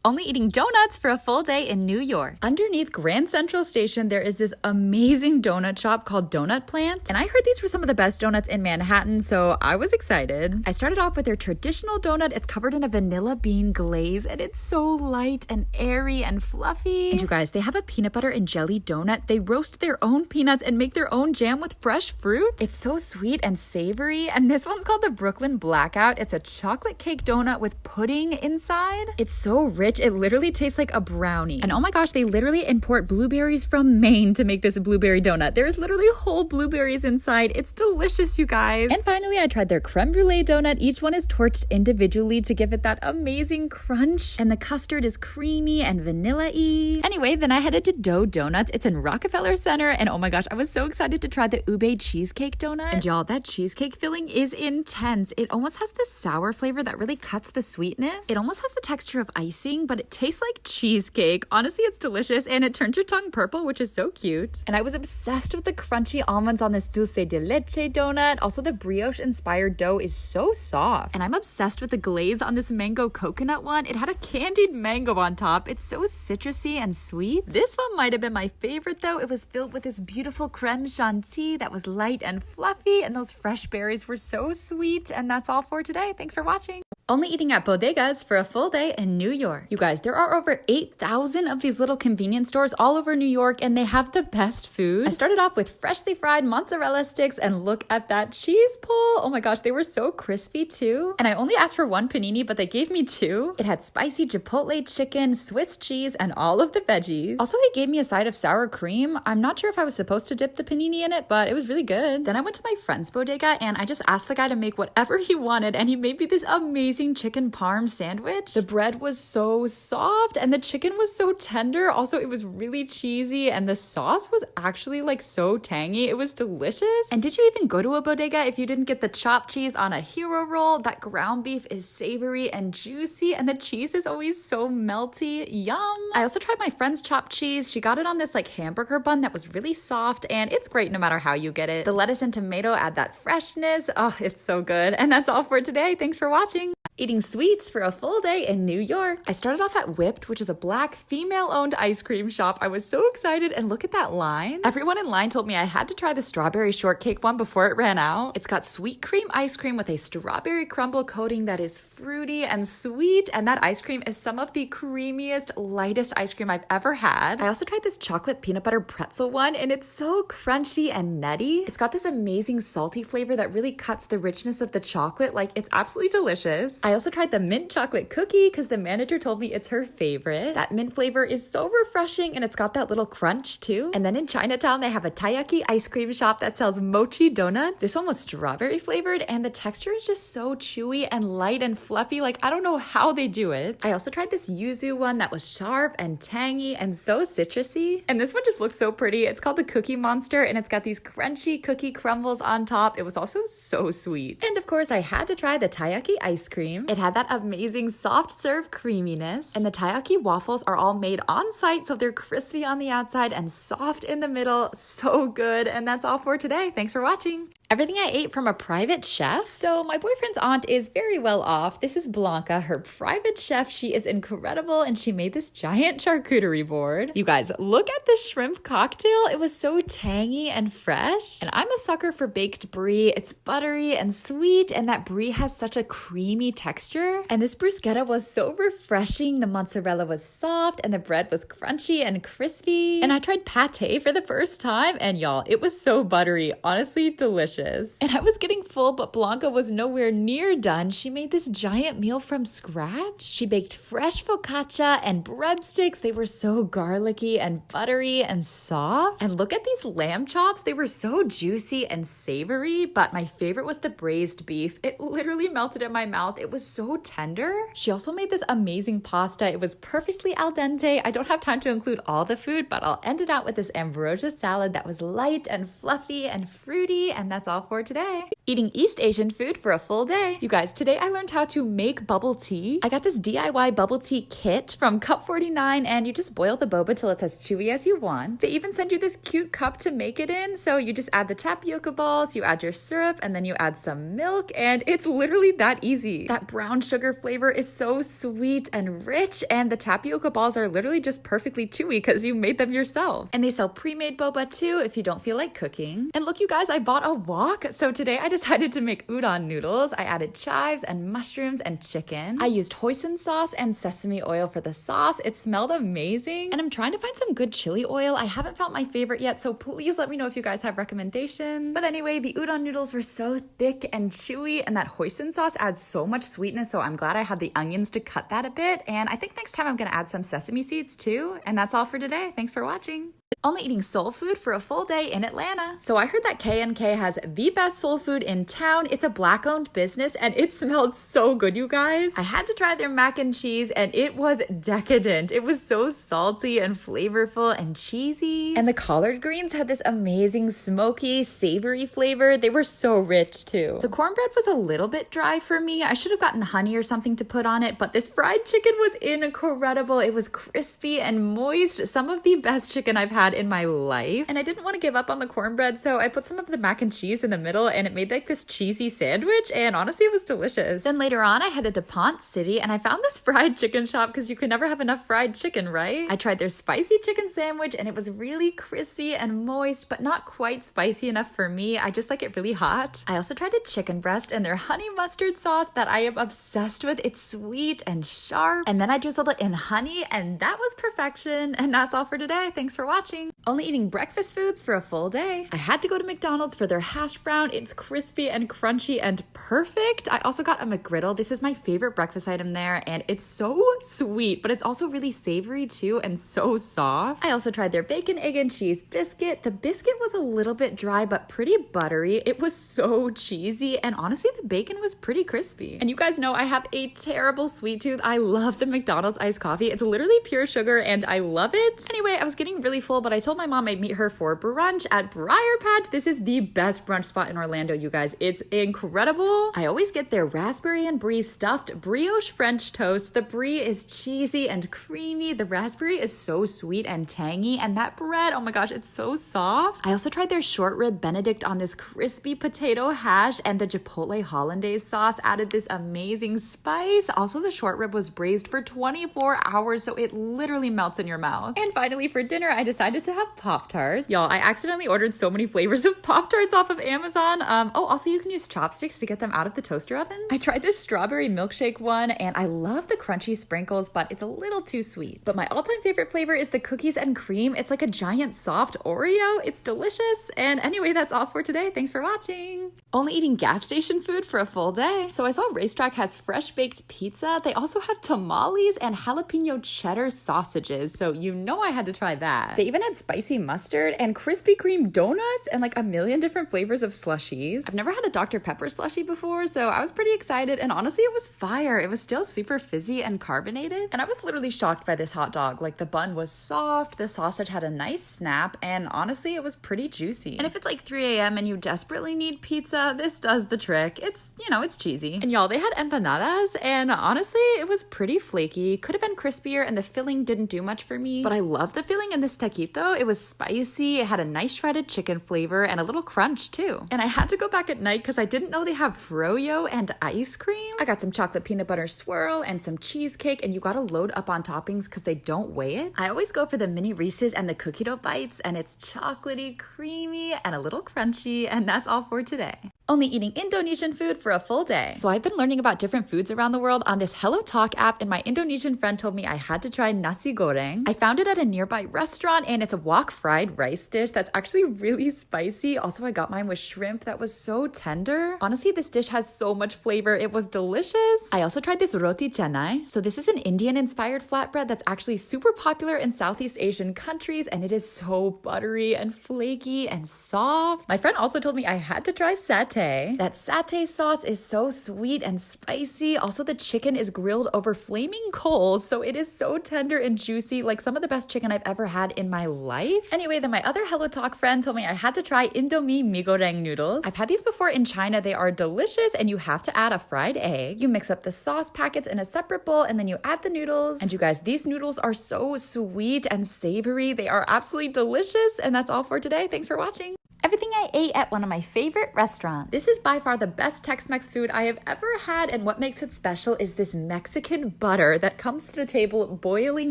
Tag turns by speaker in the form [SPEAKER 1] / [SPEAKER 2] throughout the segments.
[SPEAKER 1] Only eating donuts for a full day in New York. Underneath Grand Central Station, there is this amazing donut shop called Donut Plant. And I heard these were some of the best donuts in Manhattan, so I was excited. I started off with their traditional donut. It's covered in a vanilla bean glaze, and it's so light and airy and fluffy. And you guys, they have a peanut butter and jelly donut. They roast their own peanuts and make their own jam with fresh fruit. It's so sweet and savory. And this one's called the Brooklyn Blackout. It's a chocolate cake donut with pudding inside. It's so rich. It literally tastes like a brownie. And oh my gosh, they literally import blueberries from Maine to make this blueberry donut. There's literally whole blueberries inside. It's delicious, you guys. And finally, I tried their creme brulee donut. Each one is torched individually to give it that amazing crunch. And the custard is creamy and vanilla-y. Anyway, then I headed to Dough Donuts. It's in Rockefeller Center. And oh my gosh, I was so excited to try the ube cheesecake donut. And y'all, that cheesecake filling is intense. It almost has this sour flavor that really cuts the sweetness. It almost has the texture of icing, but it tastes like cheesecake. Honestly, it's delicious and it turns your tongue purple, which is so cute. And I was obsessed with the crunchy almonds on this dulce de leche donut. Also, the brioche-inspired dough is so soft. And I'm obsessed with the glaze on this mango coconut one. It had a candied mango on top. It's so citrusy and sweet. This one might have been my favorite though. It was filled with this beautiful creme chantilly that was light and fluffy, and those fresh berries were so sweet. And that's all for today. Thanks for watching. Only eating at bodegas for a full day in New York. You guys, there are over 8,000 of these little convenience stores all over New York, and they have the best food. I started off with freshly fried mozzarella sticks, and look at that cheese pull. Oh my gosh, they were so crispy too. And I only asked for one panini, but they gave me two. It had spicy chipotle chicken, Swiss cheese, and all of the veggies. Also, he gave me a side of sour cream. I'm not sure if I was supposed to dip the panini in it, but it was really good. Then I went to my friend's bodega, and I just asked the guy to make whatever he wanted, and he made me this amazing chicken parm sandwich. The bread was so soft and the chicken was so tender. Also, it was really cheesy and the sauce was actually like so tangy. It was delicious. And did you even go to a bodega if you didn't get the chopped cheese on a hero roll? That ground beef is savory and juicy and the cheese is always so melty. Yum. I also tried my friend's chopped cheese. She got it on this like hamburger bun that was really soft, and it's great no matter how you get it. The lettuce and tomato add that freshness. Oh, it's so good. And that's all for today. Thanks for watching. Eating sweets for a full day in New York. I started off at Whipped, which is a black female-owned ice cream shop. I was so excited, and look at that line. Everyone in line told me I had to try the strawberry shortcake one before it ran out. It's got sweet cream ice cream with a strawberry crumble coating that is fruity and sweet, and that ice cream is some of the creamiest, lightest ice cream I've ever had. I also tried this chocolate peanut butter pretzel one, and it's so crunchy and nutty. It's got this amazing salty flavor that really cuts the richness of the chocolate. Like, it's absolutely delicious. I also tried the mint chocolate cookie because the manager told me it's her favorite. That mint flavor is so refreshing, and it's got that little crunch too. And then in Chinatown, they have a taiyaki ice cream shop that sells mochi donuts. This one was strawberry flavored, and the texture is just so chewy and light and fluffy. Like, I don't know how they do it. I also tried this yuzu one that was sharp and tangy and so citrusy. And this one just looks so pretty. It's called the Cookie Monster, and it's got these crunchy cookie crumbles on top. It was also so sweet. And of course, I had to try the taiyaki ice cream. It had that amazing soft serve creaminess. And the taiyaki waffles are all made on site, so they're crispy on the outside and soft in the middle. So good. And that's all for today. Thanks for watching. Everything I ate from a private chef. So my boyfriend's aunt is very well off. This is Blanca, her private chef. She is incredible, and she made this giant charcuterie board. You guys, look at the shrimp cocktail. It was so tangy and fresh. And I'm a sucker for baked brie. It's buttery and sweet, and that brie has such a creamy texture. And this bruschetta was so refreshing. The mozzarella was soft, and the bread was crunchy and crispy. And I tried pate for the first time, and y'all, it was so buttery. Honestly, delicious. And I was getting full, but Blanca was nowhere near done. She made this giant meal from scratch. She baked fresh focaccia and breadsticks. They were so garlicky and buttery and soft. And look at these lamb chops. They were so juicy and savory, but my favorite was the braised beef. It literally melted in my mouth. It was so tender. She also made this amazing pasta. It was perfectly al dente. I don't have time to include all the food, but I'll end it out with this ambrosia salad that was light and fluffy and fruity, and that's all for today. Eating East Asian food for a full day. You guys, today I learned how to make bubble tea. I got this DIY bubble tea kit from Cup 49 and you just boil the boba till it's as chewy as you want. They even send you this cute cup to make it in. So you just add the tapioca balls, you add your syrup, and then you add some milk, and it's literally that easy. That brown sugar flavor is so sweet and rich, and the tapioca balls are literally just perfectly chewy because you made them yourself. And they sell pre-made boba too if you don't feel like cooking. And look, you guys, I bought a wok. So today I decided to make udon noodles. I added chives and mushrooms and chicken. I used hoisin sauce and sesame oil for the sauce. It smelled amazing. And I'm trying to find some good chili oil. I haven't found my favorite yet, so please let me know if you guys have recommendations. But anyway, the udon noodles were so thick and chewy, and that hoisin sauce adds so much sweetness, so I'm glad I had the onions to cut that a bit. And I think next time I'm gonna add some sesame seeds too. And that's all for today. Thanks for watching. Only eating soul food for a full day in Atlanta. So I heard that K&K has the best soul food in town. It's a Black-owned business and it smelled so good, you guys. I had to try their mac and cheese and it was decadent. It was so salty and flavorful and cheesy. And the collard greens had this amazing smoky, savory flavor. They were so rich too. The cornbread was a little bit dry for me. I should have gotten honey or something to put on it, but this fried chicken was incredible. It was crispy and moist. Some of the best chicken I've had in my life. And I didn't want to give up on the cornbread, so I put some of the mac and cheese in the middle and it made like this cheesy sandwich, and honestly it was delicious. Then later on I headed to Ponce City and I found this fried chicken shop because you can never have enough fried chicken, right? I tried their spicy chicken sandwich and it was really crispy and moist, but not quite spicy enough for me. I just like it really hot. I also tried a chicken breast and their honey mustard sauce that I am obsessed with. It's sweet and sharp. And then I drizzled it in honey and that was perfection. And that's all for today. Thanks for watching. Only eating breakfast foods for a full day. I had to go to McDonald's for their hash brown. It's crispy and crunchy and perfect. I also got a McGriddle. This is my favorite breakfast item there, and it's so sweet, but it's also really savory too and so soft. I also tried their bacon, egg, and cheese biscuit. The biscuit was a little bit dry, but pretty buttery. It was so cheesy, and honestly, the bacon was pretty crispy. And you guys know I have a terrible sweet tooth. I love the McDonald's iced coffee. It's literally pure sugar, and I love it. Anyway, I was getting really full, but I told my mom I'd meet her for brunch at Briar Patch. This is the best brunch spot in Orlando, you guys. It's incredible. I always get their raspberry and brie stuffed brioche French toast. The brie is cheesy and creamy. The raspberry is so sweet and tangy. And that bread, oh my gosh, it's so soft. I also tried their short rib Benedict on this crispy potato hash, and the Chipotle Hollandaise sauce added this amazing spice. Also, the short rib was braised for 24 hours, so it literally melts in your mouth. And finally, for dinner, I decided to have Pop-Tarts. Y'all, I accidentally ordered so many flavors of Pop-Tarts off of Amazon. Also you can use chopsticks to get them out of the toaster oven. I tried this strawberry milkshake one and I love the crunchy sprinkles, but it's a little too sweet. But my all-time favorite flavor is the cookies and cream. It's like a giant soft Oreo. It's delicious. And anyway, that's all for today. Thanks for watching. Only eating gas station food for a full day. So I saw Racetrack has fresh baked pizza. They also have tamales and jalapeno cheddar sausages. So you know I had to try that. They even had spicy mustard and Krispy Kreme donuts and like a million different flavors of slushies. I've never had a Dr. Pepper slushie before, so I was pretty excited, and honestly it was fire. It was still super fizzy and carbonated, and I was literally shocked by this hot dog. Like, the bun was soft, the sausage had a nice snap, and honestly it was pretty juicy. And if it's like 3 a.m. and you desperately need pizza, this does the trick. It's, you know, it's cheesy. And y'all, they had empanadas, and honestly it was pretty flaky. Could have been crispier, and the filling didn't do much for me, but I love the filling in this taquito. It was spicy, it had a nice shredded chicken flavor and a little crunch too. And I had to go back at night because I didn't know they have froyo and ice cream. I got some chocolate peanut butter swirl and some cheesecake, and you gotta load up on toppings because they don't weigh it. I always go for the mini Reese's and the cookie dough bites, and it's chocolatey, creamy, and a little crunchy, and that's all for today. Only eating Indonesian food for a full day. So I've been learning about different foods around the world on this Hello Talk app, and my Indonesian friend told me I had to try nasi goreng. I found it at a nearby restaurant, and it's a wok fried rice dish that's actually really spicy. Also, I got mine with shrimp that was so tender. Honestly, this dish has so much flavor. It was delicious. I also tried this roti canai. So this is an Indian-inspired flatbread that's actually super popular in Southeast Asian countries, and it is so buttery and flaky and soft. My friend also told me I had to try satay. satay. That satay sauce is so sweet and spicy. Also, the chicken is grilled over flaming coals, so it is so tender and juicy, like some of the best chicken I've ever had in my life. Anyway, then my other Hello Talk friend told me I had to try Indomie mee goreng noodles. I've had these before in China. They are delicious, and you have to add a fried egg. You mix up the sauce packets in a separate bowl, and then you add the noodles. And you guys, these noodles are so sweet and savory. They are absolutely delicious. And that's all for today. Thanks for watching. Everything I ate at one of my favorite restaurants. This is by far the best Tex-Mex food I have ever had, and what makes it special is this Mexican butter that comes to the table boiling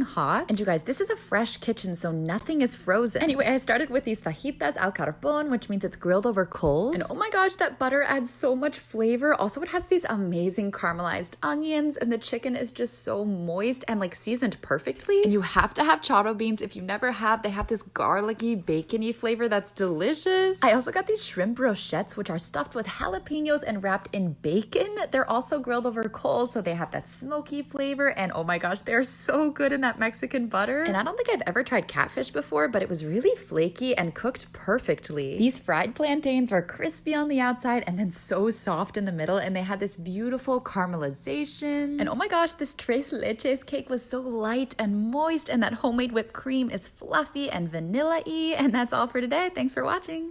[SPEAKER 1] hot. And you guys, this is a fresh kitchen, so nothing is frozen. Anyway, I started with these fajitas al carbon, which means it's grilled over coals. And oh my gosh, that butter adds so much flavor. Also, it has these amazing caramelized onions, and the chicken is just so moist and like seasoned perfectly. And you have to have charo beans. If you never have, they have this garlicky, bacony flavor that's delicious. I also got these shrimp brochettes, which are stuffed with jalapenos and wrapped in bacon. They're also grilled over coals, so they have that smoky flavor. And oh my gosh, they're so good in that Mexican butter. And I don't think I've ever tried catfish before, but it was really flaky and cooked perfectly. These fried plantains were crispy on the outside and then so soft in the middle, and they had this beautiful caramelization. And oh my gosh, this tres leches cake was so light and moist, and that homemade whipped cream is fluffy and vanilla-y. And that's all for today. Thanks for watching.